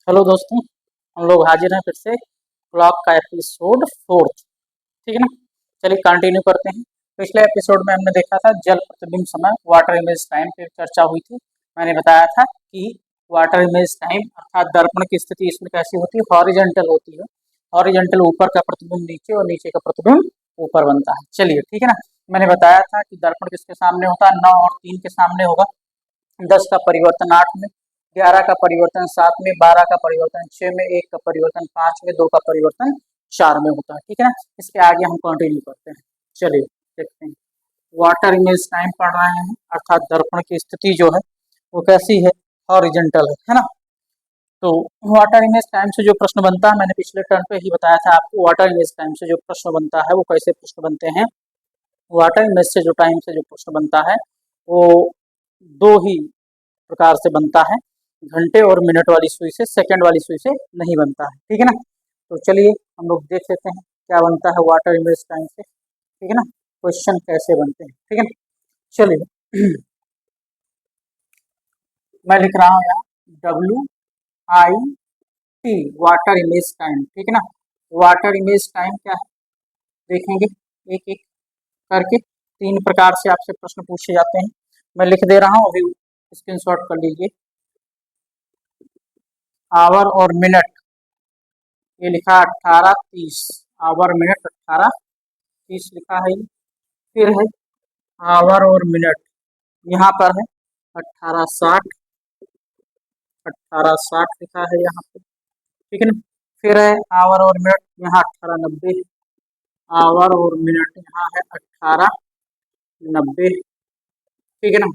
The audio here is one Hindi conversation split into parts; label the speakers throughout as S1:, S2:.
S1: हेलो दोस्तों, हम लोग हाजिर हैं फिर से क्लॉक का एपिसोड 4। ठीक है ना। चलिए कंटिन्यू करते हैं। पिछले एपिसोड में हमने देखा था जल प्रतिबिंब समय वाटर इमेज टाइम पे चर्चा हुई थी। मैंने बताया था कि वाटर इमेज टाइम अर्थात दर्पण की स्थिति इसमें कैसी होती है, हॉरिजॉन्टल होती है। हॉरिजॉन्टल ऊपर का प्रतिबिंब नीचे और नीचे का प्रतिबिंब ऊपर बनता है। चलिए ठीक है ना। मैंने बताया था कि दर्पण किसके सामने होता है, 9 और 3 के सामने होगा। 10 का परिवर्तन 8 में, 11 का परिवर्तन 7 में, 12 का परिवर्तन 6 में, 1 का परिवर्तन 5 में, 2 का परिवर्तन 4 में होता है। ठीक है ना। इसके आगे हम कंटिन्यू करते हैं। चलिए देखते हैं। वाटर इमेज टाइम पढ़ रहे हैं अर्थात दर्पण की स्थिति जो है वो कैसी है, हॉरिजॉन्टल है ना। तो वाटर इमेज टाइम से जो प्रश्न बनता है, मैंने पिछले टर्न पे ही बताया था आपको, वाटर इमेज टाइम से जो प्रश्न बनता है वो कैसे प्रश्न बनते हैं। वाटर इमेज से जो टाइम से जो प्रश्न बनता है वो दो ही प्रकार से बनता है, घंटे और मिनट वाली सुई से, सेकंड वाली सुई से नहीं बनता है। ठीक है ना। तो चलिए हम लोग देख लेते हैं क्या बनता है वाटर इमेज टाइम से। ठीक है ना। क्वेश्चन कैसे बनते हैं। ठीक है ना। चलिए मैं लिख रहा हूँ यहाँ WIT वाटर इमेज टाइम। ठीक है ना। वाटर इमेज टाइम क्या है देखेंगे एक एक करके। 3 प्रकार से आपसे प्रश्न पूछे जाते हैं। मैं लिख दे रहा हूँ, अभी स्क्रीनशॉट कर लीजिए। आवर और मिनट, ये लिखा 18:30, आवर मिनट 18:30 लिखा है ये। फिर है आवर और मिनट, यहाँ पर है 18:60, 18:60 लिखा है यहाँ पे। ठीक है ना। फिर है आवर और मिनट, यहाँ 18:90, आवर और मिनट यहाँ है 18:90। ठीक है ना।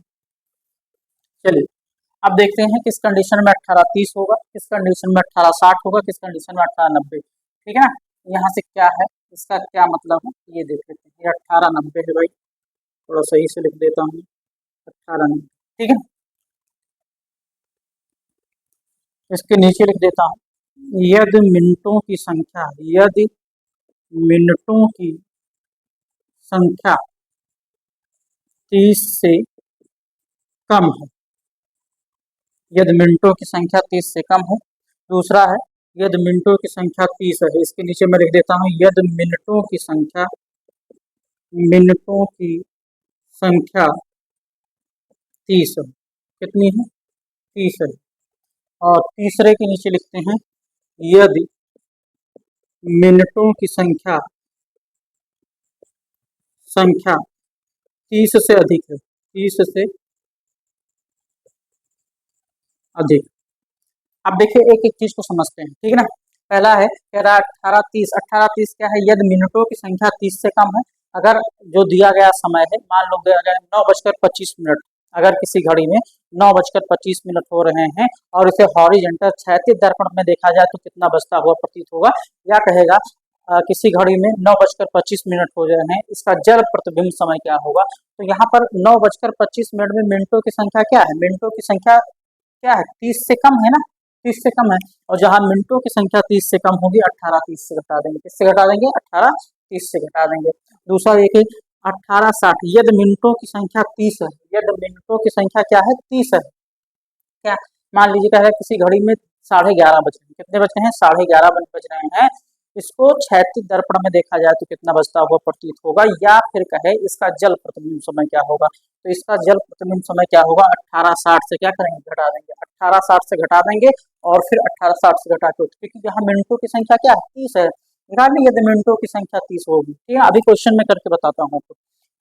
S1: चलिए अब देखते हैं किस कंडीशन में 18:30 होगा, किस कंडीशन में 18:60 होगा, किस कंडीशन में 18:90। ठीक है ना। यहाँ से क्या है, इसका क्या मतलब है ये देख लेते हैं। ये 18:90 है भाई, थोड़ा सही से लिख देता हूँ, 18:90। ठीक है। इसके नीचे लिख देता हूँ, यदि मिनटों की संख्या, यदि मिनटों की संख्या 30 से कम है, यदि मिनटों की संख्या 30 से कम हो। दूसरा है यदि मिनटों की संख्या 30 है, इसके नीचे मैं लिख देता हूँ यदि मिनटों की संख्या, मिनटों की संख्या 30 है। कितनी है, 30 है। और तीसरे के नीचे लिखते हैं यदि मिनटों की संख्या संख्या 30 से अधिक है, 30 से अधिक। अब देखिए एक एक चीज को समझते हैं। ठीक है ना। पहला है कह रहा 18:30, 18:30 क्या है, यदि मिनटों की संख्या 30 से कम है। अगर जो दिया गया समय है, मान लो दिया गया 9:25, अगर किसी घड़ी में 9:25 हो रहे हैं और इसे हॉरिजॉन्टल क्षैतिज दर्पण में देखा जाए तो कितना बजता हुआ प्रतीत होगा। या कहेगा किसी घड़ी में 9:25 हो रहे हैं, इसका जल प्रतिबिंब समय क्या होगा। तो यहाँ पर 9:25 में मिनटों की संख्या क्या है, मिनटों की संख्या क्या है, 30 से कम है ना, 30 से कम है। और जहां मिनटों की संख्या 30 से कम होगी, 18:30 से घटा देंगे, किससे घटा देंगे, 18:30 से घटा देंगे। दूसरा देखिए 18:60, यदि मिनटों की संख्या 30 है, यदि मिनटों की संख्या क्या है, 30 है। क्या, मान लीजिए क्या है, किसी घड़ी में 11:30 बज रहे हैं, कितने बज रहे हैं, 11:30 बज रहे हैं। इसको क्षैतिज दर्पण में देखा जाए तो कितना बजता हुआ प्रतीत होगा। या फिर कहे इसका जल प्रतिबिंब समय क्या होगा, तो इसका जल प्रतिबिंब समय क्या होगा, 18:60 से क्या करेंगे, घटा देंगे, 18:60 से घटा देंगे। और फिर 18:60 से घटा के, क्योंकि यहाँ मिनटों की संख्या क्या है, 30 है, निकाल ली, यदि मिनटों की संख्या 30 होगी। ठीक है, अभी क्वेश्चन में करके बताता हूँ आपको।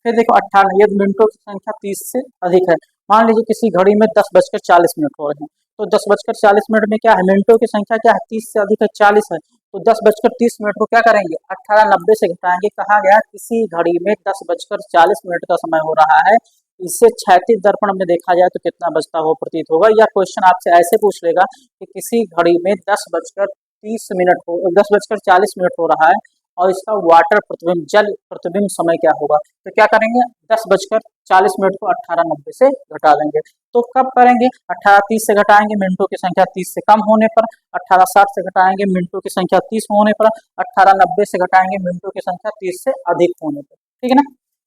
S1: फिर देखो 18, यदि मिनटों की संख्या 30 से अधिक है। मान लीजिए किसी घड़ी में 10:40 हो रहे हैं, तो 10:40 में क्या है, मिनटों की संख्या क्या है, 30 से अधिक है, 40 है। तो 10:30 को क्या करेंगे, 18:90 से घटाएंगे। कहा गया किसी घड़ी में 10:40 का समय हो रहा है, इससे क्षैतिज दर्पण में देखा जाए तो कितना बजता हुआ प्रतीत होगा। या क्वेश्चन आपसे ऐसे पूछ लेगा कि किसी घड़ी में 10:40 हो रहा है और इसका वाटर प्रतिबिंब, जल प्रतिबिंब समय क्या होगा। तो क्या करेंगे, 10:40 को 18:90 से घटा देंगे। तो कब करेंगे, 18:30 से घटाएंगे मिनटों की संख्या 30 से कम होने पर, 18:60 से घटाएंगे मिनटों की संख्या 30 होने पर, 18:90 से घटाएंगे मिनटों की संख्या 30 से अधिक होने पर। ठीक है ना।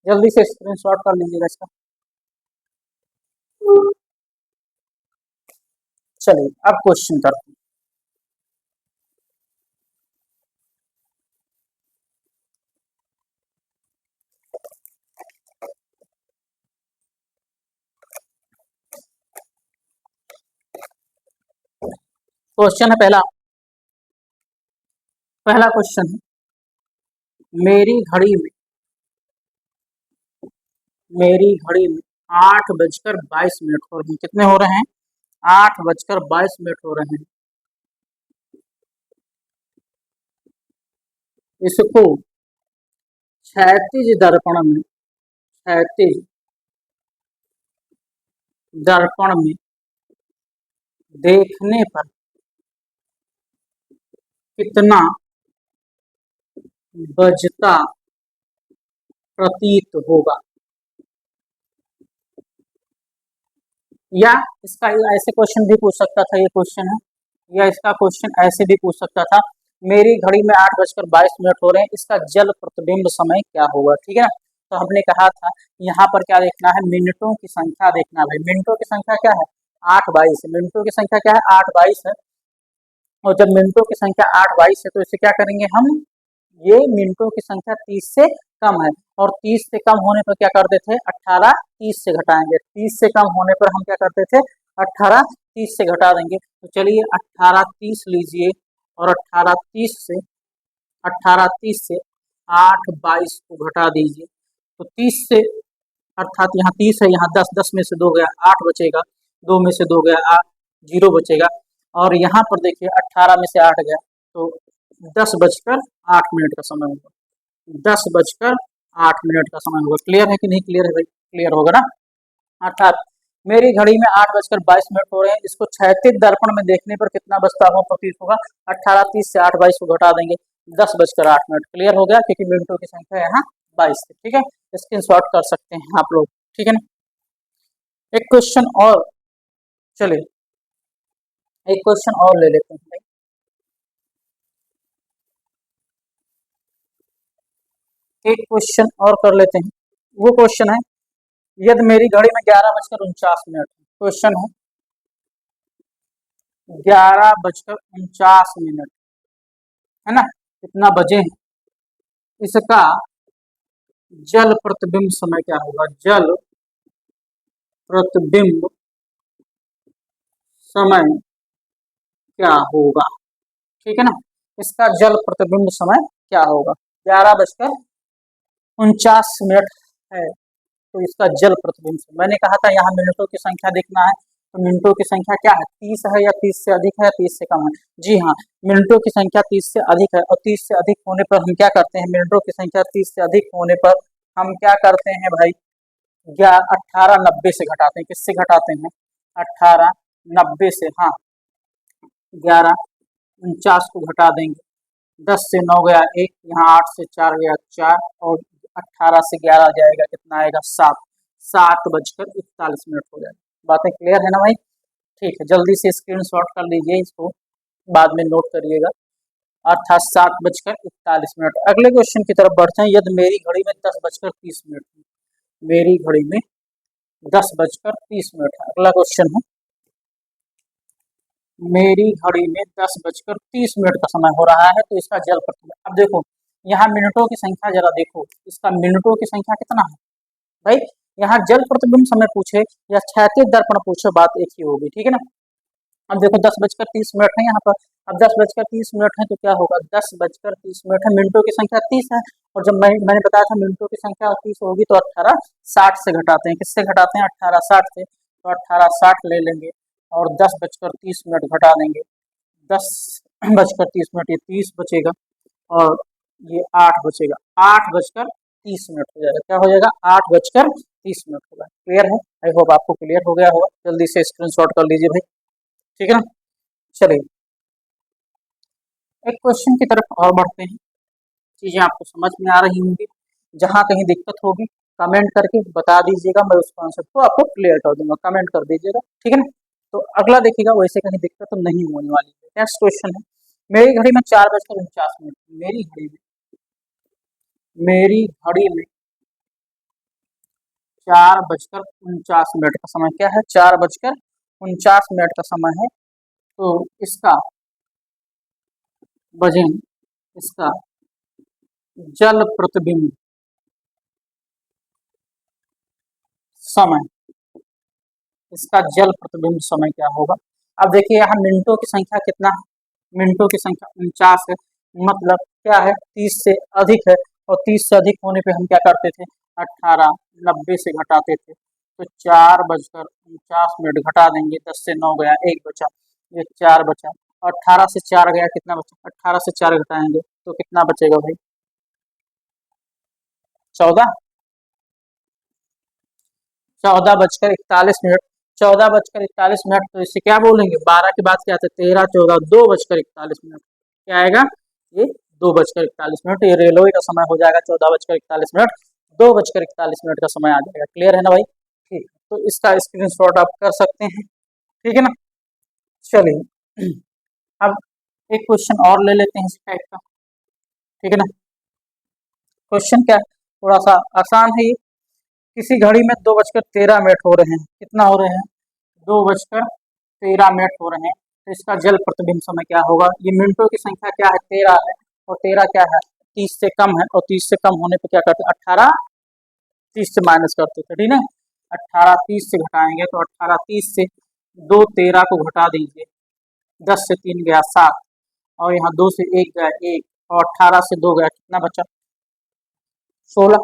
S1: जल्दी से स्क्रीनशॉट कर लीजिएगा इसका। चलिए अब क्वेश्चन करते हैं। क्वेश्चन है पहला, पहला क्वेश्चन है, मेरी घड़ी में, मेरी घड़ी में 8:22 हो रहे हैं। कितने हो रहे हैं? 8:22 हो रहे हैं। इसको क्षैतिज दर्पण में, क्षैतिज दर्पण में देखने पर कितना बजता प्रतीत होगा? या इसका ऐसे क्वेश्चन भी पूछ सकता था, ये क्वेश्चन है, या इसका क्वेश्चन ऐसे भी पूछ सकता था, मेरी घड़ी में 8:22 हो रहे हैं, इसका जल प्रतिबिंब समय क्या होगा? ठीक है ना। तो हमने कहा था यहाँ पर क्या देखना है, मिनटों की संख्या देखना है भाई। मिनटों की संख्या क्या है? 8:22। मिनटों की संख्या क्या है? 8:22 है। और जब मिनटों की संख्या 8:22 है तो इसे क्या करेंगे हम, ये मिनटों की संख्या 30 से कम है, और 30 से कम होने पर क्या करते थे? 18 30 से घटाएंगे। 30 से कम होने पर हम क्या करते थे? 18 30 से घटा देंगे। तो चलिए 18 30 लीजिए, और 18 30 से 8:22 को घटा दीजिए। तो 30 से, अर्थात यहाँ 30 है, यहाँ 10, 10 में से 2 गया, 8 बचेगा, 2 में से 2 गया, 8, 0 बचेगा। और यहाँ पर देखिए 18 में से 8 गया, तो 10:08 का समय होगा। 10:08 का समय होगा। क्लियर है कि नहीं क्लियर है भाई? क्लियर होगा ना। अर्थात मेरी घड़ी में 8:22 हो रहे हैं, इसको क्षैतिज दर्पण में देखने पर कितना बजता हुआ प्रतीत होगा? 18 30 से 8:22 को घटा देंगे, 10:08। क्लियर हो गया, क्योंकि मिनटों की संख्या यहाँ 22 है। ठीक है, स्क्रीनशॉट कर सकते हैं आप लोग। ठीक है ना। एक क्वेश्चन और, चलिए एक क्वेश्चन और ले लेते हैं। एक क्वेश्चन और कर लेते हैं। वो क्वेश्चन है, यदि मेरी घड़ी में 11:49, क्वेश्चन है 11:49, है ना, कितना बजे हैं, इसका जल प्रतिबिंब समय क्या होगा? जल प्रतिबिंब समय क्या होगा? ठीक है ना, इसका जल प्रतिबिंब समय क्या होगा? 11:49 है, तो इसका जल प्रतिबिंब समय, मैंने कहा था यहाँ मिनटों की संख्या देखना है, तो मिनटों की संख्या क्या है? 30 है, या 30 से अधिक है, 30 से कम है? जी हाँ, मिनटों की संख्या 30 से अधिक है, और 30 से अधिक होने पर हम क्या करते हैं? मिनटों की संख्या 30 से अधिक होने पर हम क्या करते हैं भाई? 18:90 से घटाते हैं। किससे घटाते हैं? 18:90 से, हाँ, 11:49 को घटा देंगे। 10 से 9 गया 1, यहाँ 8 से 4 गया 4, और 18 से 11 जाएगा, कितना आएगा? 7। 7:41 हो जाएगा। बातें क्लियर है ना भाई? ठीक है, जल्दी से स्क्रीनशॉट कर लीजिए, इसको बाद में नोट करिएगा। अर्थात 7:41। अगले क्वेश्चन की तरफ बढ़ते हैं। यदि मेरी घड़ी में 10:30, मेरी घड़ी में 10:30 है। अगला क्वेश्चन है, मेरी घड़ी में 10:30 का समय हो रहा है, तो इसका जल प्रतिबिंब। अब देखो यहाँ मिनटों की संख्या जरा देखो, इसका मिनटों की संख्या कितना है भाई? यहाँ जल प्रतिबिंब समय पूछे या क्षैतिज दर्पण पूछे, बात एक ही होगी। ठीक है ना। अब देखो 10:30 है यहाँ पर। अब 10:30 है, तो क्या होगा? 10:30 है, मिनटों की संख्या 30 है, और जब मैंने बताया था मिनटों की संख्या 30 होगी, तो 18:60 से घटाते हैं। किससे घटाते हैं? 18:60 से, तो 18:60 ले लेंगे, और 10:30 घटा देंगे। 10:30, ये 30 बचेगा, और ये 8 बचेगा। 8:30 हो जाएगा। क्या हो जाएगा? 8:30 होगा। क्लियर है? आई होप आपको क्लियर हो गया होगा। जल्दी से स्क्रीनशॉट कर लीजिए भाई। ठीक है ना। चलिए एक क्वेश्चन की तरफ और बढ़ते हैं। चीजें आपको समझ में आ रही होंगी। जहां कहीं दिक्कत होगी कमेंट करके बता दीजिएगा, मैं उस कॉन्सेप्ट को आपको क्लियर कर दूंगा। कमेंट कर दीजिएगा, ठीक है ना। तो अगला देखिएगा, वैसे कहीं दिक्कत तो नहीं होने वाली है। नेक्स्ट क्वेश्चन है, मेरी घड़ी में 4:49, मेरी घड़ी में 4:49 का समय क्या है? 4:49 का समय है। तो इसका वजन, इसका जल प्रतिबिंब समय, इसका जल प्रतिबिंब समय क्या होगा? अब देखिए यहाँ मिनटों की संख्या कितना है, मिनटों की संख्या 49 है, मतलब क्या है 30 से अधिक है, और 30 से अधिक होने पे हम क्या करते थे 18 90 से घटाते थे, तो 4:49 घटा देंगे, 10 से 9 गया, 1 बचा, ये 4 बचा, 18 से 4 गया, कितना बचा, 18 से 4 घटाएंगे तो कितना बचेगा भाई 14, 14:41, 14:41, तो इसे क्या बोलेंगे, 12 के बाद क्या आता है 13 14 2:41, क्या आएगा ये 2:41, ये रेलवे का समय हो जाएगा 14:41, 2:41 का समय आ जाएगा। क्लियर है ना भाई, ठीक, तो इसका स्क्रीनशॉट आप कर सकते हैं, ठीक है ना। चलिए अब एक क्वेश्चन और ले लेते हैं इस टाइप का, ठीक है ना। क्वेश्चन क्या है, थोड़ा सा आसान है ये। किसी घड़ी में 2:13 हो रहे हैं, कितना हो रहे हैं 2:13 हो रहे हैं, तो इसका जल प्रतिबिंब समय क्या होगा। ये मिनटों की संख्या क्या है 13 है, और 13 क्या है 30 से कम है, और 30 से कम होने पे क्या करते हैं 18 30 से माइनस करते थे, ठीक है। 18 30 से घटाएंगे तो 18 30 से 2 13 को घटा दीजिए, 10 से 3 गया 7, और यहाँ 2 से 1 गया 1, और 18 से 2 गया, कितना बचा 16,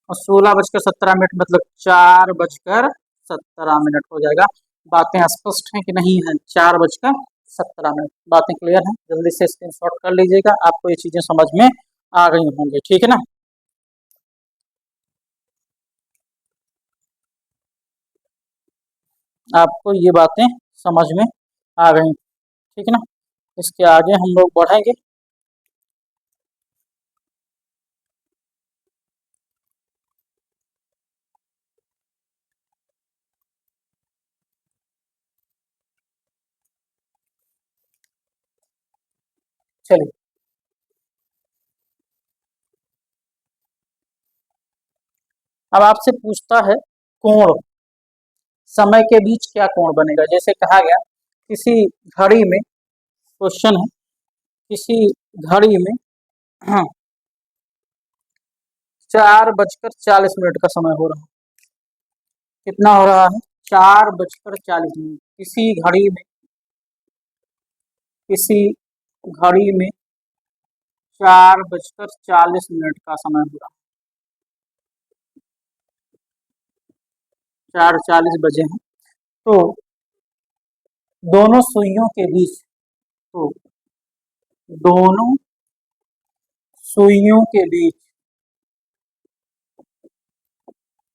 S1: और 16:17 मतलब 4:17 हो जाएगा। बातें स्पष्ट हैं कि नहीं है, 4:17, बातें क्लियर हैं, जल्दी से स्क्रीनशॉट कर लीजिएगा, आपको ये चीजें समझ में आ गई होंगी, ठीक है ना। आपको ये बातें समझ में आ गई, ठीक है ना। इसके आगे हम लोग बढ़ेंगे। चलिए अब आपसे पूछता है कोण, समय के बीच क्या कोण बनेगा। जैसे कहा गया किसी घड़ी में, क्वेश्चन है किसी घड़ी में हाँ 4:40 का समय हो रहा है, कितना हो रहा है 4:40, किसी घड़ी में 4:40 का समय हो रहा है, 4:40 बजे हैं, तो दोनों सुइयों के बीच, तो दोनों सुइयों के बीच,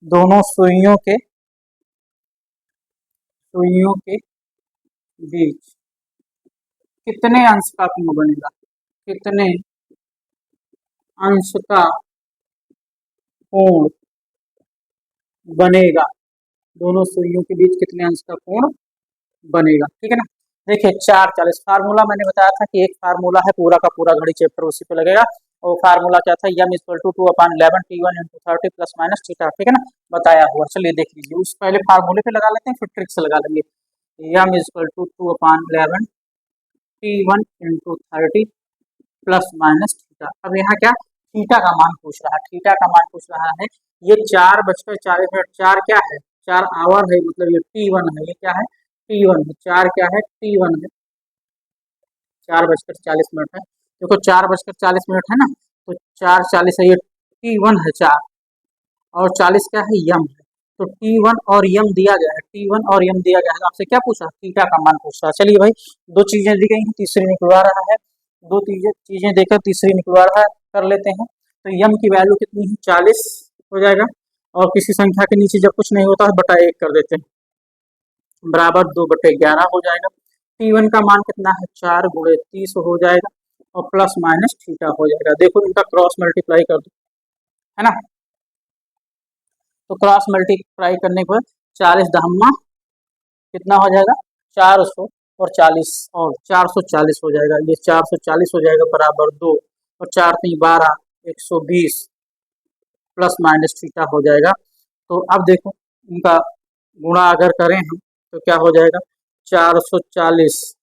S1: दोनों सुइयों के बीच कितने अंश का कोण बनेगा, कितने अंश का कोण बनेगा, दोनों सुइयों के बीच कितने अंश का कोण बनेगा, ठीक है ना। देखिए 4:40 फार्मूला मैंने बताया था कि एक फार्मूला है पूरा का पूरा घड़ी चैप्टर उसी पे लगेगा, और फार्मूला क्या था M equal to 2/11 T1 × 30 plus minus theta, ठीक है ना, बताया हुआ। चलिए देख लीजिए, उस पहले फार्मूले पे लगा लेते हैं फिर ट्रिक से लगा लेंगे। M equal to 2/11 T1 × 30 plus minus theta. अब यहाँ क्या थीटा का मान पूछ रहा है, थीटा का मान पूछ रहा है। ये 4:40, 4 क्या है 4 आवर है, मतलब ये T1 है, ये क्या है T1 है, 4 क्या है T1 है, 4:40 है। देखो 4:40 है ना, तो 4:40 है, ये T1 है 4, और 40 क्या है यम है, तो T1 और यम दिया गया है, T1 और यम दिया गया है, आपसे क्या पूछा थीटा का मान पूछ रहा है। चलिए भाई दो चीजें दी गई हैं, तीसरी निकलवा रहा है, दो चीजें देकर तीसरी निकलवा रहा है, कर लेते हैं। तो यम की वैल्यू कितनी है 40 हो जाएगा, और किसी संख्या के नीचे जब कुछ नहीं होता है बटा 1 कर देते हैं, बराबर 2/11 हो जाएगा। T1 का मान कितना है 4 × 30 हो जाएगा, और प्लस माइनस थीटा हो जाएगा। देखो इनका क्रॉस मल्टीप्लाई कर दो, है ना, तो क्रॉस मल्टीप्लाई करने पर 40 दहम्मा कितना हो जाएगा 400, और 40 और 440 हो जाएगा, ये 440 हो जाएगा बराबर 2, और 4 3 12 120 प्लस माइनस थीटा हो जाएगा। तो अब देखो इनका गुणा अगर करें हम तो क्या हो जाएगा 440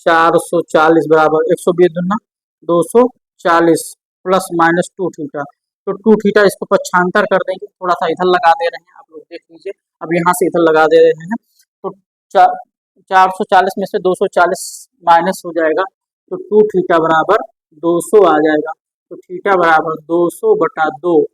S1: 440 बराबर 120 दूना 240 प्लस माइनस 2 थीटा, तो टू थीटा इसको पक्षांतर कर देंगे, थोड़ा सा इधर लगा दे रहे हैं, आप लोग देख लीजिए। अब यहाँ से इधर लगा दे रहे हैं, तो 440 में से 240 माइनस हो जाएगा, तो टू थीटा बराबर 200 आ जाएगा। तो थीटा बराबर 200 बटा 2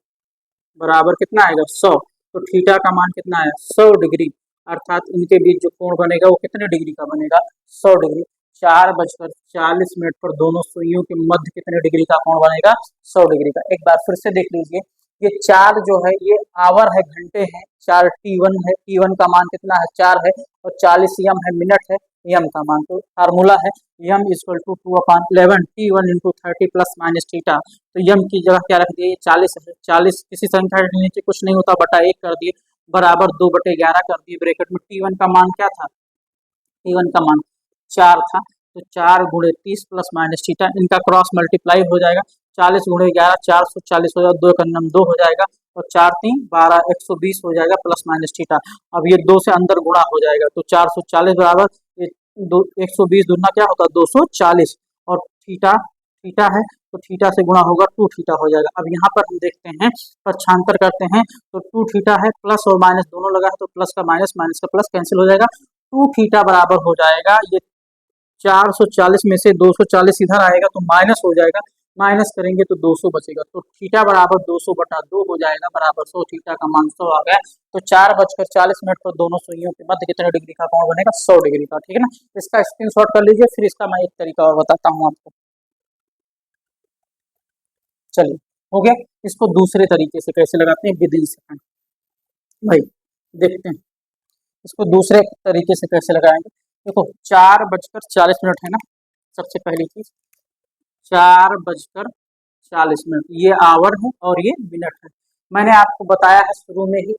S1: बराबर कितना आएगा 100। तो थीटा का मान कितना है 100 डिग्री, अर्थात इनके बीच जो कोण बनेगा वो कितने डिग्री का बनेगा 100 डिग्री। 4:40 पर दोनों सुइयों के मध्य कितने डिग्री का कोण बनेगा 100 डिग्री का। एक बार फिर से देख लीजिए, ये 4 जो है ये आवर है, घंटे हैं, 4 T1 है, T1 का मान कितना है 4 है, और 40 m है, मिनट है, m का मान। तो फार्मूला है m equal to 2/11 T1 into 30 plus minus theta. तो m की जगह क्या रख दिए 40 है, 40 किसी संख्या के नीचे कुछ नहीं होता, बटा 1 कर दिए, बराबर 2/11 कर दिए, ब्रैकेट में T1 का मान क्या था, T1 का मान 4 था, तो 4 गुणे 30 प्लस माइनस थीटा, इनका क्रॉस मल्टीप्लाई हो जाएगा, 40 गुणे 11 440 हो जाएगा, 2 का नम 2 हो जाएगा, और 4 3 12 120 हो जाएगा प्लस माइनस थीटा। अब ये 2 से अंदर गुणा हो जाएगा, तो 440 बराबर 120 दुना क्या होता है 240, और थीटा थीटा है तो थीटा से गुणा होगा 2 थीटा हो जाएगा। अब यहाँ पर हम देखते हैं, पक्षांतर करते हैं, तो 2 थीटा है, प्लस और माइनस दोनों लगा है, तो प्लस का माइनस, माइनस का प्लस कैंसिल हो जाएगा, 2 थीटा बराबर हो जाएगा, ये 440 में से 240 इधर आएगा तो माइनस हो जाएगा, माइनस करेंगे तो 200 बचेगा, तो थीटा बराबर 200 बटा 2 हो जाएगा, बराबर 100, थीटा का मान 100 आ गया। तो 4:40 पर दोनों सुइयों के मध्य कितने डिग्री का कोण बनेगा 100 डिग्री का, ठीक है ना। इसका स्क्रीनशॉट कर लीजिए, फिर इसका मैं एक तरीका और बताता हूँ आपको। चलिए हो गया, इसको दूसरे तरीके से कैसे लगाते हैं विधि से भाई देखते हैं, इसको दूसरे तरीके से कैसे लगाएंगे। देखो 4:40 है ना, सबसे पहली चीज 4:40 ये आवर है और ये मिनट है। मैंने आपको बताया है शुरू में ही,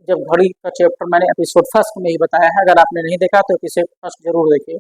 S1: जब घड़ी का चैप्टर मैंने एपिसोड फर्स्ट में ही बताया है, अगर आपने नहीं देखा तो एपिसोड फर्स्ट जरूर देखिए।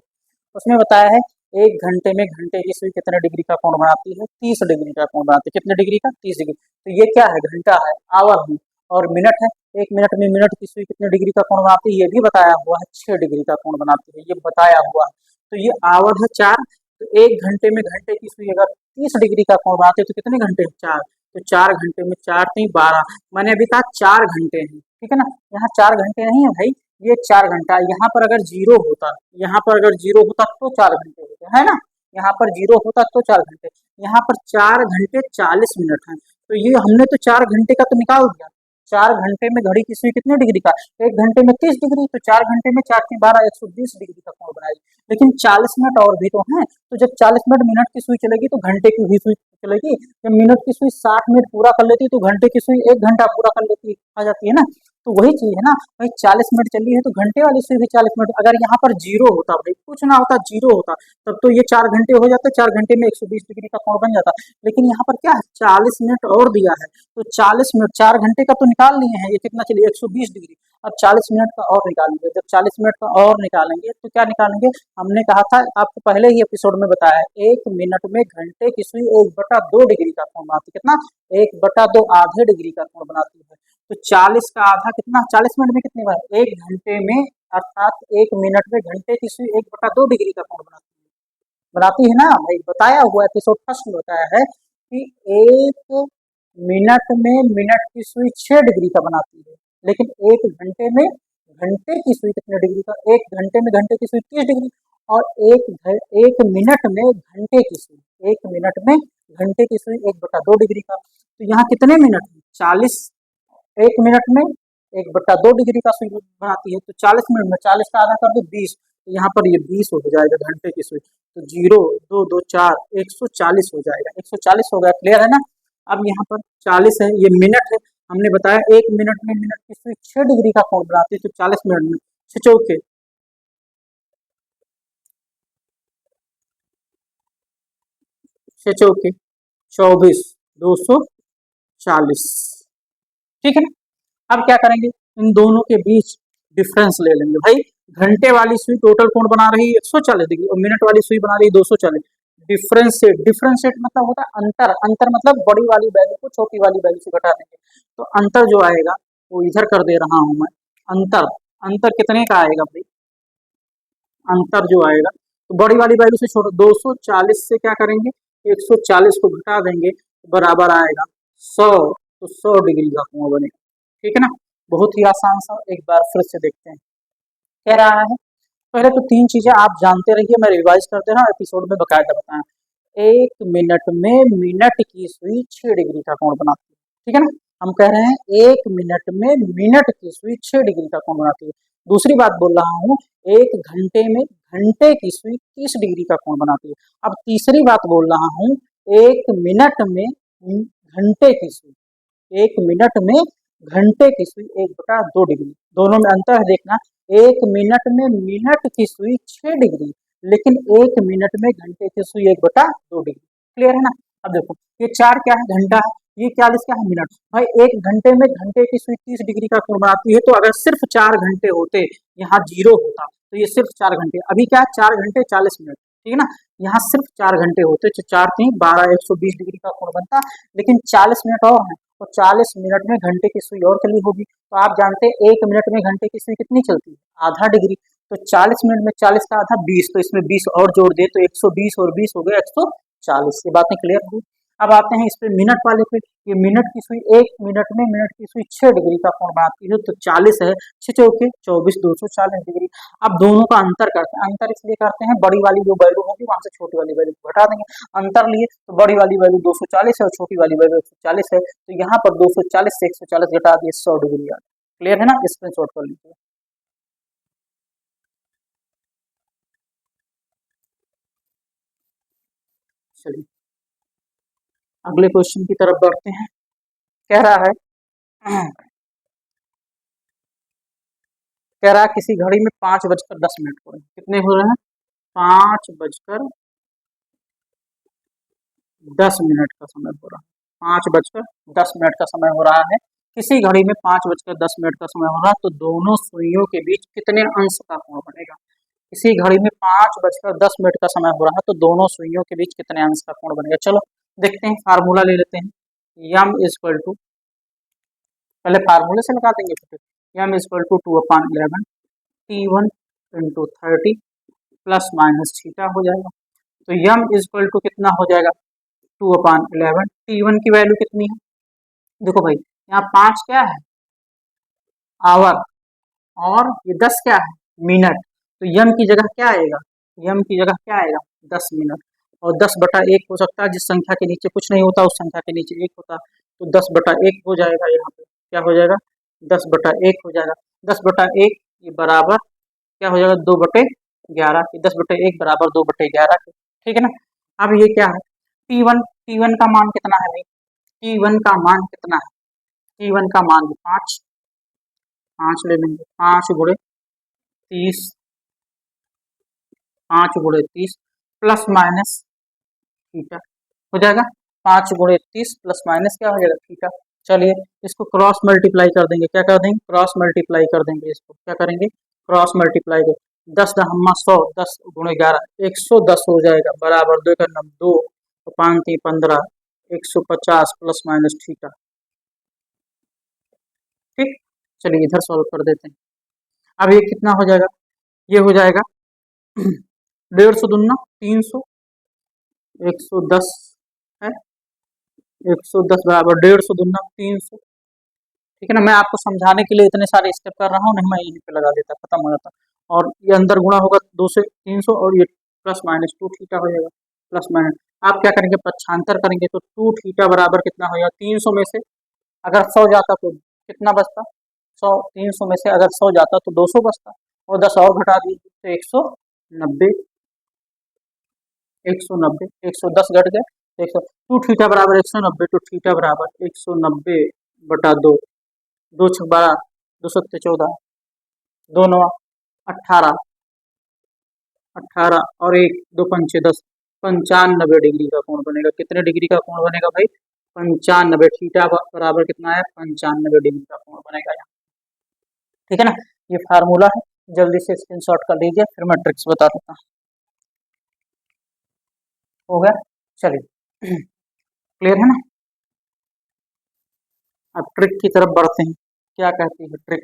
S1: उसमें बताया है 1 घंटे में घंटे की सुई कितने डिग्री का कोण बनाती है 30 डिग्री का कोण बनाती है, कितने डिग्री का 30 डिग्री। तो ये क्या है घंटा है, आवर है, और मिनट है, 1 मिनट में मिनट की सुई कितने डिग्री का कोण बनाती है ये भी बताया हुआ है, 6 डिग्री का कोण बनाती है, ये बताया हुआ है। तो ये आवर है 4, तो 1 घंटे में घंटे की सुई अगर 30 डिग्री का कोण बनाते हैं तो कितने घंटे 4, तो 4 घंटे में 4 3 12, मैंने अभी कहा 4 घंटे हैं, ठीक है ना। यहाँ 4 घंटे नहीं है भाई, ये 4 घंटा, यहाँ पर अगर जीरो होता, यहाँ पर अगर जीरो होता तो 4 घंटे होते है ना, यहाँ पर जीरो होता तो 4 घंटे, यहाँ पर 4 घंटे 40 मिनट है, तो ये हमने तो 4 घंटे का तो निकाल दिया। 4 घंटे में घड़ी की सुई कितने डिग्री का, 1 घंटे में 30 डिग्री, तो 4 घंटे में 4 3 12 120 डिग्री का कोण बनाएगी। लेकिन 40 मिनट और भी तो हैं, तो जब 40 मिनट मिनट की सुई चलेगी तो घंटे की भी सुई चलेगी, जब मिनट की सुई 60 मिनट पूरा कर लेती है तो घंटे की सुई 1 घंटा पूरा कर लेती आ जाती है ना। तो वही चीज है ना भाई, 40 मिनट चली है तो घंटे वाली सुई भी 40 मिनट, अगर यहाँ पर जीरो होता भाई, कुछ ना होता, जीरो होता, तब तो ये 4 घंटे हो जाते, 4 घंटे में 120 डिग्री का कोण बन जाता। लेकिन यहाँ पर क्या है 40 मिनट और दिया है, तो 40 मिनट 4 घंटे का तो निकाल लिए हैं, ये कितना चलिए 120 डिग्री, अब 40 मिनट का और निकालेंगे। जब 40 मिनट का और निकालेंगे तो क्या निकालेंगे, हमने कहा था आपको पहले ही एपिसोड में बताया, 1 मिनट में घंटे की सुई 1/2 डिग्री का कोण बनाती है, कितना 1/2 आधे डिग्री का कोण बनाती है। तो 40 का आधा कितना, 40 मिनट में कितनी बार 1 घंटे में, अर्थात 1 मिनट में घंटे की सुई 1/2 डिग्री का कोण बनाती है ना भाई, बताया हुआ एपिसोड फर्स्ट में बताया है कि 1 मिनट में मिनट की सुई 6 डिग्री का बनाती है, लेकिन 1 घंटे में घंटे की सुई कितने डिग्री का, 1 घंटे में घंटे की सुई 30 डिग्री, और 1 मिनट में घंटे की सुई, 1 मिनट में घंटे की सुई 1/2 डिग्री का। तो यहाँ कितने मिनट 40, 1 मिनट में 1/2 डिग्री का सुई बनाती है, तो 40 मिनट में 40 का आधा कर दो 20, तो यहाँ पर ये 20 हो जाएगा घंटे की सुई, तो 0 2 2 4 140 हो जाएगा, 140 हो गया, क्लियर है ना। अब यहाँ पर 40 है, ये मिनट है, हमने बताया 1 मिनट में मिनट की सुई 6 डिग्री का कोण बनाती है, तो 40 मिनट में 6 चौके 6 चौके 24 240, ठीक है ना। अब क्या करेंगे, इन दोनों के बीच डिफरेंस ले लेंगे भाई, घंटे वाली सुई टोटल कोण बना रही है 140 डिग्री और मिनट वाली सुई बना रही है 240, डिफरेंशिएट, डिफरेंशिएट मतलब होता है अंतर, अंतर मतलब बड़ी वाली वैल्यू को छोटी वाली वैल्यू से घटा देंगे, तो अंतर जो आएगा वो इधर कर दे रहा हूं मैं, अंतर, अंतर कितने का आएगा भाई, अंतर जो आएगा तो बड़ी वाली वैल्यू से छोड़ो, 240 से क्या करेंगे 140 को घटा देंगे, बराबर आएगा 100, तो 100 डिग्री का कोण बनेगा। ठीक है ना, बहुत ही आसान सा, एक बार फिर से देखते हैं। कह रहा है, पहले तो तीन चीजें आप जानते रहिए, मैं रिवाइज करते रहा एपिसोड में बकायदा बताएं। 1 मिनट में मिनट की सुई 6 डिग्री का कोण बनाती है। ठीक है ना, हम कह रहे हैं 1 मिनट में मिनट की सुई 6 डिग्री का कोण बनाती है। दूसरी बात बोल रहा हूँ, 1 घंटे में घंटे की सुई 30 डिग्री का कोण बनाती है। अब तीसरी बात बोल रहा हूँ, 1 मिनट में घंटे की सुई, 1 मिनट में घंटे की सुई 1/2 डिग्री, दोनों में अंतर है देखना। 1 मिनट में मिनट की सुई 6 डिग्री, लेकिन 1 मिनट में घंटे की सुई 1/2 डिग्री। क्लियर है ना। अब देखो, ये 4 क्या है, घंटा है, ये 40 क्या है, मिनट। भाई 1 घंटे में घंटे की सुई 30 डिग्री का कोण बनाती है, तो अगर सिर्फ 4 घंटे होते, यहाँ 0 होता, तो ये सिर्फ 4 घंटे, अभी क्या है 4 घंटे 40 मिनट। ठीक है ना, यहाँ सिर्फ 4 घंटे होते, तो 4×3 = 12, 120 डिग्री का कोण बनता, लेकिन 40 मिनट और है, तो 40 मिनट में घंटे की सुई और चली होगी। तो आप जानते हैं 1 मिनट में घंटे की सुई कितनी चलती है, ½ डिग्री। तो 40 मिनट में 40 का आधा 20, तो इसमें 20 और जोड़ दे तो 120 और 20 हो गए 140। ये बातें क्लियर हुई। अब आते हैं इस पे मिनट वाले पे। ये मिनट की सुई 1 मिनट में मिनट की सुई 6 डिग्री का कोण बनाती है, तो 40 है, 6 चौके 24, 240 डिग्री। अब दोनों का अंतर करते हैं, अंतर इसलिए करते हैं, बड़ी वाली जो वैल्यू होगी वहां से छोटी वाली वैल्यू को घटा देंगे। अंतर लिए तो बड़ी वाली वैल्यू 240 है और छोटी वाली वैल्यू 140 है, तो यहाँ पर 240 से 140 घटा दिए 100 डिग्री आ। क्लियर है ना, स्क्रीनशॉट कर लीजिए। चलिए अगले क्वेश्चन की तरफ बढ़ते हैं। कह रहा है कह रहा है किसी घड़ी में 5:10 हो रहे हैं, कितने हो रहे हैं, 5:10 का समय हो रहा है, 5:10 का समय हो रहा है। किसी घड़ी में 5:10 का समय हो रहा है, तो दोनों सुइयों के बीच कितने अंश का कोण बनेगा। किसी घड़ी में 5:10 का समय हो रहा है, तो दोनों सुइयों के बीच कितने अंश का कोण बनेगा। चलो देखते हैं, फार्मूला ले लेते हैं। यम इज इक्वल टू, पहले फार्मूले से लगा देंगे, फिर M is equal to 2/11 T1 into 30 plus minus theta हो जाएगा। तो यम इज इक्वल टू कितना हो जाएगा, 2/11। T1 की वैल्यू कितनी है, देखो भाई यहाँ 5 क्या है, आवर, और ये 10 क्या है, मिनट। तो यम की जगह क्या आएगा, यम की जगह क्या आएगा, 10 मिनट। और 10/1 हो सकता है, जिस संख्या के नीचे कुछ नहीं होता उस संख्या के नीचे 1 होता, तो 10/1 हो जाएगा। यहाँ पे क्या हो जाएगा, 10/1 हो जाएगा। 10/1 ये बराबर क्या हो जाएगा, 2/11। 10/1 बराबर 2/11 के। ठीक है ना। अब ये क्या है, T1 का मान कितना है भाई, T1 का मान कितना है, T1 का मान 5, 5 ले लेंगे, 5×30, 5×30 प्लस माइनस थीटा हो जाएगा। 5×30 प्लस माइनस क्या हो जाएगा, थीटा। चलिए इसको क्रॉस मल्टीप्लाई कर देंगे, क्या कर देंगे, क्रॉस मल्टीप्लाई कर देंगे, इसको क्या करेंगे, क्रॉस मल्टीप्लाई कर। 10×100, 10×11 110 हो जाएगा, बराबर 2×2 तो 5×3 = 15, 150 प्लस माइनस थीटा। ठीक, चलिए इधर सॉल्व कर देते हैं। अब ये कितना हो जाएगा, ये हो जाएगा 150 दूना 300, 110 है, 110 बराबर 150 दूना 300। ठीक है ना, मैं आपको समझाने के लिए इतने सारे स्टेप कर रहा हूँ, नहीं मैं यहीं पे लगा देता, खत्म हो जाता। और ये अंदर गुणा होगा 2 से 300, और ये प्लस माइनस 2 थीटा हो जाएगा, प्लस माइनस। आप क्या करेंगे, पक्षांतर करेंगे, तो 2 थीटा बराबर कितना हो जाएगा, 300 में से अगर 100 जाता तो कितना बचता, 100, 300 में से अगर 100 जाता तो 200 बचता, और 10 और घटा दीजिए तो 190, 190, 110 घट गया, 100, 2 थीटा बराबर 190, तो थीटा बराबर 190/2, 2×6 = 12, 2×7 = 14, 2×9 = 18, 18 और 1 2×5 = 10, 95 डिग्री का कोण बनेगा। कितने डिग्री का कोण बनेगा भाई, 95। थीटा बराबर कितना है, 95 डिग्री का कोण बनेगा यहाँ। ठीक है ना, ये फार्मूला है, जल्दी से स्क्रीनशॉट कर लीजिए, फिर मैं ट्रिक्स बता देता हूँ। हो गया, चलिए क्लियर है ना। अब ट्रिक की तरफ बढ़ते हैं। क्या कहती है ट्रिक,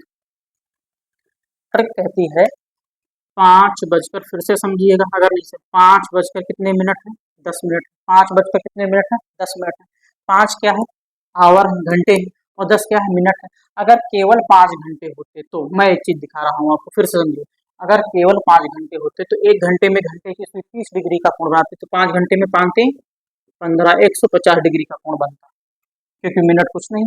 S1: ट्रिक कहती है 5 बजकर, फिर से समझिएगा, अगर नीचे 5 बजकर कितने मिनट है, 10 मिनट, 5 बजकर कितने मिनट है, 10 मिनट है। 5 क्या है, आवर घंटे है और 10 क्या है मिनट है। अगर केवल 5 घंटे होते तो मैं एक चीज दिखा रहा हूँ आपको, फिर से समझिए। अगर केवल 5 घंटे होते तो 1 घंटे में घंटे की सुई 30 डिग्री का कोण बनाते, तो 5 घंटे में 5×3 = 15, 150 डिग्री का कोण बनता, क्योंकि मिनट कुछ नहीं।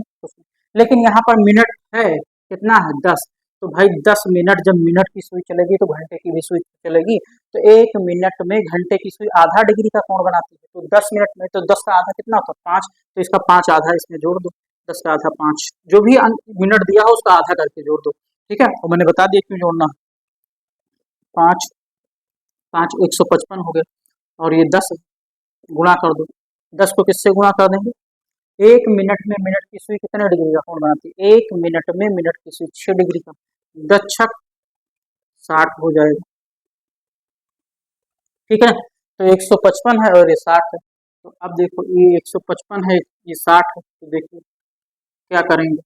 S1: लेकिन यहाँ पर मिनट है कितना है 10, तो भाई 10 मिनट, जब मिनट की सुई चलेगी तो घंटे की भी सुई चलेगी, तो 1 मिनट में घंटे की सुई आधा डिग्री का कोण बनाती है। तो 10 मिनट में तो 10 का आधा कितना होता है 5, तो इसका 5 आधा इसमें जोड़ दो, 10 का आधा 5, जो भी मिनट दिया हो उसका आधा करके जोड़ दो। ठीक है, और मैंने बता दिया क्यों जोड़ना। 5 5 155 हो गया, और ये 10 गुणा कर दो, 10 को किससे गुणा कर देंगे, 1 मिनट में मिनट की सुई कितने डिग्री का कोण बनाती है, 1 मिनट में मिनट की सुई 6 डिग्री का, 10×6 60 हो जाएगा। ठीक है, तो 155 है और ये 60 है, तो अब देखो ये 155 है, ये 60 है, तो देखिए क्या करेंगे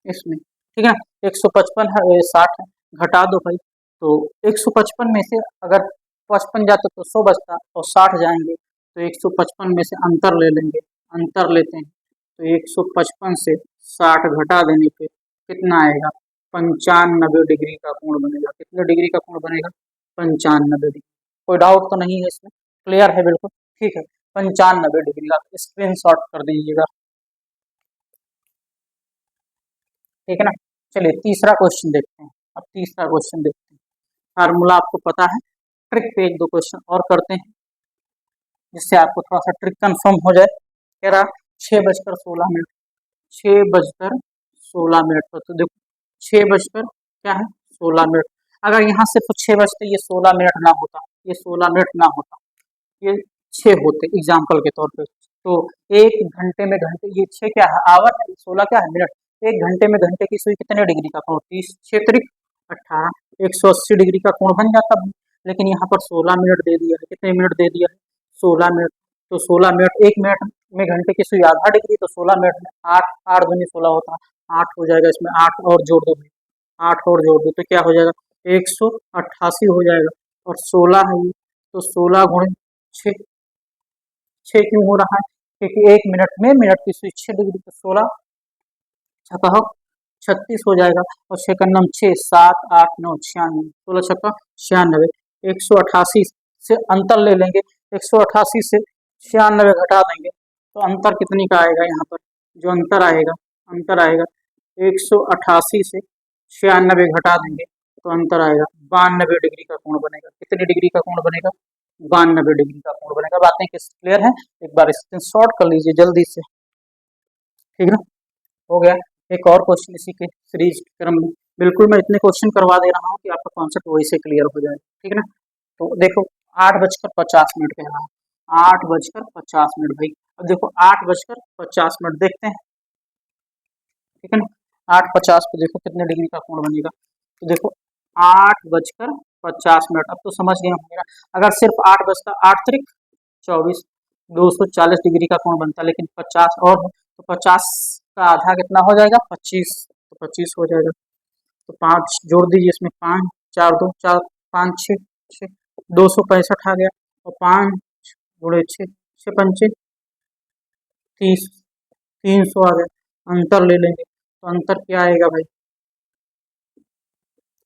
S1: इसमें। ठीक है, 155 है और ये 60 है, घटा दो भाई, तो 155 में से अगर 55 जाता तो 100 बचता, और 60 जाएंगे तो 155 में से अंतर ले लेंगे, अंतर लेते हैं, तो 155 से 60 घटा देने पे कितना आएगा, 95 डिग्री का कोण बनेगा। कितने डिग्री का कोण बनेगा, 95 डिग्री। कोई डाउट तो नहीं है इसमें, क्लियर है बिल्कुल। ठीक है, 95 डिग्री का स्क्रीन शॉट कर दीजिएगा। ठीक है ना, चलिए तीसरा क्वेश्चन देखते हैं। अब तीसरा क्वेश्चन देखते हैं, फार्मूला आपको पता है, ट्रिक पे 1-2 क्वेश्चन और करते हैं जिससे आपको थोड़ा सा ट्रिक कंफर्म हो जाए। कह रहा 6:16, 6:16 पर, तो देखो 6 क्या है 16 मिनट, अगर यहाँ सिर्फ 6 बजते ये 16 मिनट ना होता, ये 16 मिनट ना होता, ये 6 होते एग्जाम्पल के तौर पे, तो 1 घंटे में घंटे, ये 6 क्या है आवर, 16 क्या है मिनट, 1 घंटे में घंटे की सुई कितने डिग्री का कोण, 30, 6×3 = 18, 180 डिग्री का कोण बन जाता है। लेकिन यहाँ पर 16 मिनट दे दिया है, कितने मिनट दे दिया है 16 मिनट, तो 16 मिनट, 1 मिनट में घंटे की सुई आधा डिग्री, तो 16 मिनट में 8 8 दूनी 16 होता है, 8 हो जाएगा, इसमें 8 और जोड़ दो, 8 और जोड़ दो तो क्या हो जाएगा 188 हो जाएगा, और 16 है ये, तो 16 × 6, 6 क्यों हो रहा है, क्योंकि 1 मिनट में मिनट की सुई 6 डिग्री, तो 16 छक्का 36 हो जाएगा, और 6×9 6, 7 8 9 96, 16 छक्का 96, 188 से अंतर ले लेंगे, 188 से 96 घटा देंगे, तो अंतर कितनी का आएगा, यहाँ पर जो अंतर आएगा 188 से 96 घटा देंगे, तो अंतर आएगा 92 डिग्री का कोण बनेगा। कितने डिग्री का कोण बनेगा, 92 डिग्री का कोण बनेगा। बातें किस क्लियर है, एक बार स्क्रीन शॉट कर लीजिए जल्दी से। ठीक है ना, हो गया। एक और क्वेश्चन इसी के सीरीज क्रम में, बिल्कुल मैं इतने क्वेश्चन करवा दे रहा हूँ कि आपका कॉन्सेप्ट वही से क्लियर हो जाए। ठीक है ना, तो देखो 8:50 कह रहा है, 8:50 भाई, अब देखो 8:50 देखते हैं। ठीक है ना, 8:50 पे देखो कितने डिग्री का कोण बनेगा, तो देखो 8:50, अब तो समझ गए होंगे ना। अगर सिर्फ 8 बजता, 8×3 = 24, 240 डिग्री का कोण बनता, लेकिन 50 और हो, तो 50 का आधा कितना हो जाएगा 25, तो 25 हो जाएगा, तो 5 जोड़ दीजिए इसमें, 5 4 2 4 5 6 6, 265 आ गया, और 5 × 6 6×5 30, 300 आ गया। अंतर ले लेंगे, तो अंतर क्या आएगा भाई,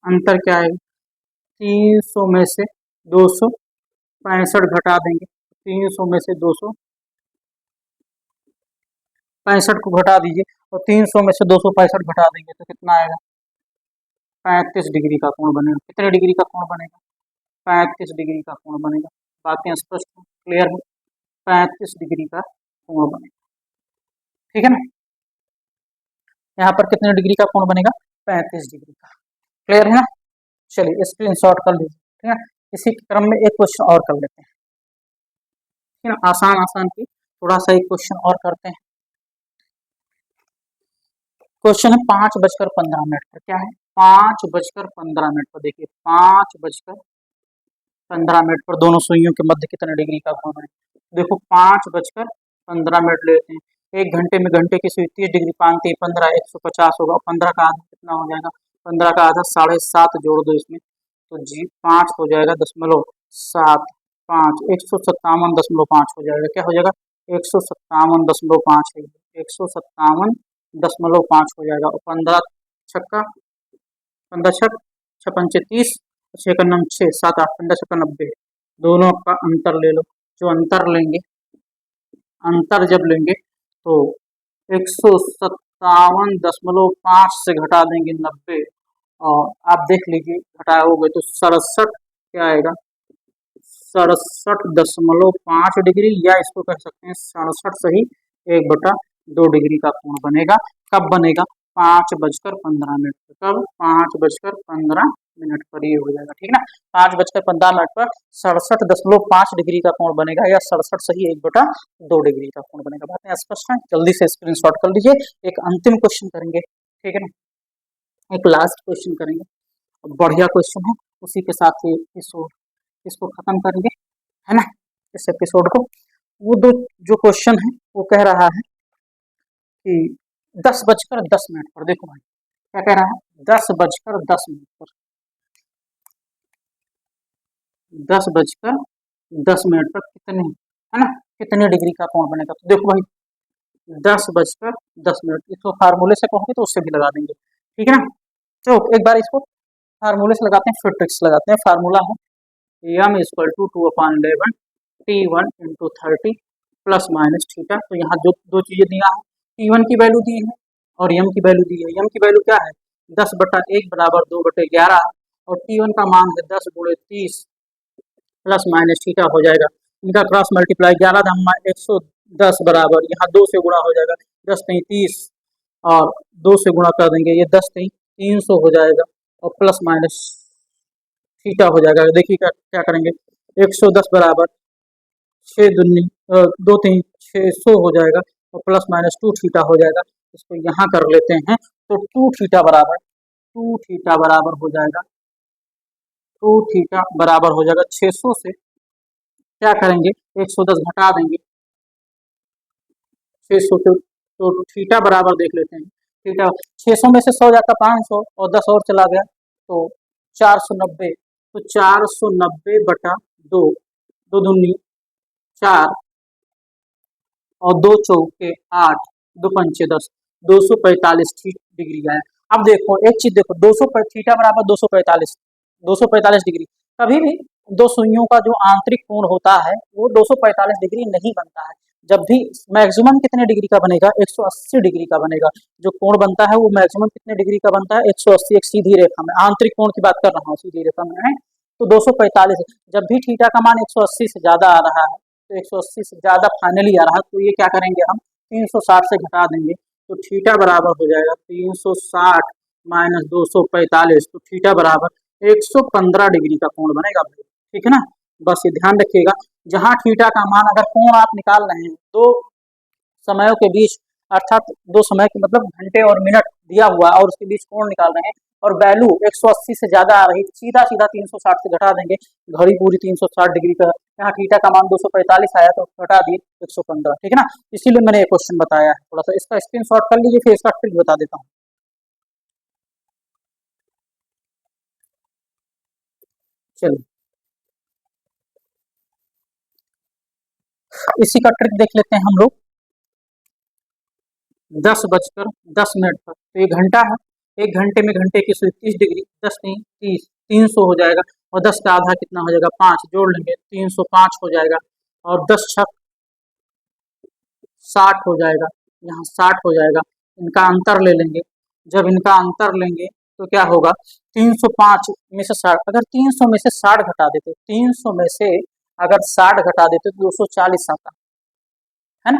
S1: अंतर क्या आएगा, 300 में से 265 घटा देंगे, 300 में से 265 को घटा दीजिए, और 300 में से 265 घटा देंगे तो कितना आएगा, 35 डिग्री का कोण बनेगा। कितने डिग्री का कोण बनेगा, 35 डिग्री का कोण बनेगा। बातें स्पष्ट हो, क्लियर हो, 35 डिग्री का कोण बनेगा। ठीक है ना, यहाँ पर कितने डिग्री का कोण बनेगा, 35 डिग्री का। क्लियर है ना, चलिए स्क्रीन शॉट कर लीजिए। ठीक है, इसी क्रम में एक क्वेश्चन और कर लेते हैं। ठीक है ना, आसान की थोड़ा सा एक क्वेश्चन और करते हैं। क्वेश्चन है 5:15 पर, क्या है 5:15 पर, देखिए 5:15 पर दोनों सुइयों के मध्य कितने डिग्री का कोण है। देखो 5:15 लेते हैं, 1 घंटे में घंटे की सुई 30 डिग्री, 5 3 15, 150 होगा, 15 का आधा कितना हो जाएगा, 15 का आधा 7.5 जोड़ दो इसमें, तो जी 5 हो जाएगा 0.7 5, 157.5 हो जाएगा, क्या हो जाएगा 157.5 है। 157.5 हो जाएगा, और 15 छक्का 30 6 का 9 6 7 8 15 छक्का 90, दोनों का अंतर ले लो। जो अंतर जब लेंगे तो 157.5 से घटा देंगे 90, और आप देख लीजिए घटाओगे तो 67 क्या आएगा, 67.5 डिग्री, या इसको कह सकते हैं 67 सही 1/2 डिग्री का कोण बनेगा। कब बनेगा? 5:15 पर। कब? 5:15 पर ये हो जाएगा, ठीक है ना। 5:15 पर 67.5 डिग्री का कोण बनेगा, या 67 सही 1/2 डिग्री का कोण बनेगा। बातें स्पष्ट है? जल्दी से स्क्रीनशॉट कर लीजिए। एक अंतिम क्वेश्चन करेंगे, ठीक है ना, एक लास्ट क्वेश्चन करेंगे, बढ़िया क्वेश्चन है, उसी के साथ ही इसको खत्म करेंगे, है ना, इस एपिसोड को। वो दो जो क्वेश्चन है वो कह रहा है कि 10:10 पर, देखो भाई क्या कह रहा है, 10:10 पर, 10:10 पर कितने, है ना, कितने डिग्री का कोण बनेगा। तो देखो भाई 10:10, इसको फार्मूले से कहोगे तो उससे भी लगा देंगे, ठीक है ना। तो एक बार इसको फार्मूले से लगाते हैं, फिर ट्रिक्स लगाते हैं। फार्मूला है m = 2/11 T1 × 30 ± थीटा। तो यहाँ जो दो चीजें दिया है, T1 की वैल्यू दी है और m की वैल्यू दी है। m की वैल्यू क्या है, 10/1 = 2/11, और T1 का मान है 10 × 30 ± थीटा हो जाएगा। इनका क्रॉस मल्टीप्लाई 11×110 बराबर, यहाँ 2 से गुणा हो जाएगा, 10 × 30, और 2 से गुणा कर देंगे, ये 10 × 300 हो जाएगा, और प्लस माइनस थीटा हो जाएगा। देखिए क्या करेंगे, 110 बराबर 6 दूनी 2 3 600 हो जाएगा, और प्लस माइनस 2 थीटा हो जाएगा। इसको यहाँ कर लेते हैं, तो 2 थीटा बराबर हो जाएगा, 2 थीटा बराबर हो जाएगा 600 से क्या करेंगे, 110 घटा देंगे 600 से, तो थीटा बराबर देख लेते हैं। थीटा 600 में से 100 जाता 500, और 10 और चला गया तो 490, तो 490/2, 2 दूनी 4, और 2 चौके 8, 2 पंचे 10, 245 डिग्री आया। अब देखो एक चीज देखो, 200 थीटा बराबर 245 डिग्री। कभी भी दो सुइयों का जो आंतरिक कोण होता है वो 245 डिग्री नहीं बनता है। जब भी मैक्सिमम कितने डिग्री का बनेगा, 180 डिग्री का बनेगा। जो कोण बनता है वो मैक्सिमम कितने डिग्री का बनता है, 180, एक सीधी रेखा में, आंतरिक कोण की बात कर रहा हूँ, सीधी रेखा में है। तो 245, जब भी थीटा का मान 180 से ज्यादा आ रहा है, तो 180 से ज्यादा फाइनली आ रहा है, तो ये क्या करेंगे हम 360 से घटा देंगे, तो थीटा बराबर हो जाएगा 360 - 245, तो थीटा बराबर 115 डिग्री का कोण बनेगा, ठीक है ना। बस ये ध्यान रखिएगा, जहां थीटा का मान, अगर कोण आप निकाल रहे हैं दो समयों के बीच, अर्थात दो समय के मतलब घंटे और मिनट दिया हुआ और उसके बीच कोण निकाल रहे हैं, और वैल्यू 180 से ज्यादा आ रही, सीधा 360 से घटा देंगे, घड़ी पूरी 360 डिग्री का। यहाँ थीटा का मान 245 आया तो घटा दिए 115, ठीक है ना। इसीलिए मैंने ये क्वेश्चन बताया है, थोड़ा सा इसका स्क्रीनशॉट कर लीजिए, फिर इसका ट्रिक बता देता हूँ। चलिए इसी का ट्रिक देख लेते हैं हम लोग। 10:10 पर, तो ये घंटा है, एक घंटे में घंटे की सुई 30 डिग्री, 10 3 30, 300 हो जाएगा, और 10 का आधा कितना हो जाएगा, 5, जोड़ लेंगे 305 हो जाएगा, और 10 छक 60 हो जाएगा, यहाँ 60 हो जाएगा। इनका अंतर ले लेंगे, जब इनका अंतर लेंगे तो क्या होगा, 305 में से 60, अगर 300 में से 60 घटा देते, 300 में से अगर 60 घटा देते तो 240 आता है ना,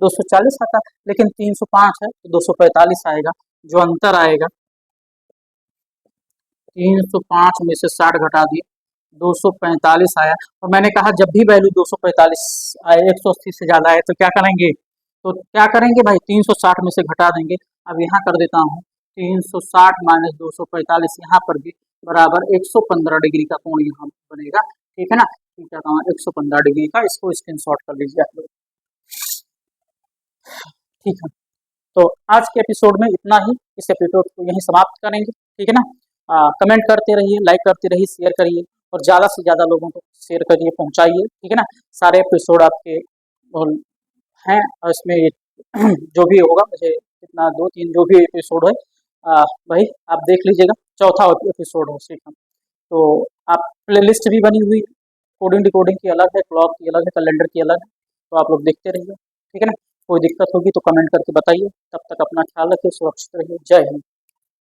S1: 240 आता, लेकिन 305 है तो 245 आएगा। जो अंतर आएगा, 305 में से 60 घटा दिए 245 आया, और मैंने कहा जब भी वैल्यू 245 आए, 180 से ज्यादा आए, तो क्या करेंगे, भाई 360 में से घटा देंगे। अब यहाँ कर देता हूँ 360 - 245, यहाँ पर भी बराबर 115 डिग्री का कोण यहाँ बनेगा, ठीक है ना। थीटा का मान 115 डिग्री का, इसको स्क्रीनशॉट कर लीजिए आप लोग, ठीक है। तो आज के एपिसोड में इतना ही, इस एपिसोड को यहीं समाप्त करेंगे, ठीक है ना। कमेंट करते रहिए, लाइक करते रहिए, शेयर करिए, और ज़्यादा से ज़्यादा लोगों को शेयर करिए, पहुंचाइए, ठीक है ना। सारे एपिसोड आपके हैं, और इसमें जो भी होगा मुझे कितना 2-3 जो भी एपिसोड है वही आप देख लीजिएगा, चौथा एपिसोड है सीखम। तो आप प्लेलिस्ट भी बनी हुई है, कोडिंग डिकोडिंग की अलग है, क्लॉक की अलग है, कैलेंडर की अलग है, तो आप लोग देखते रहिए, ठीक है ना? कोई दिक्कत होगी तो कमेंट करके बताइए, तब तक अपना ख्याल रखिए, सुरक्षित रहिए, जय हिंद।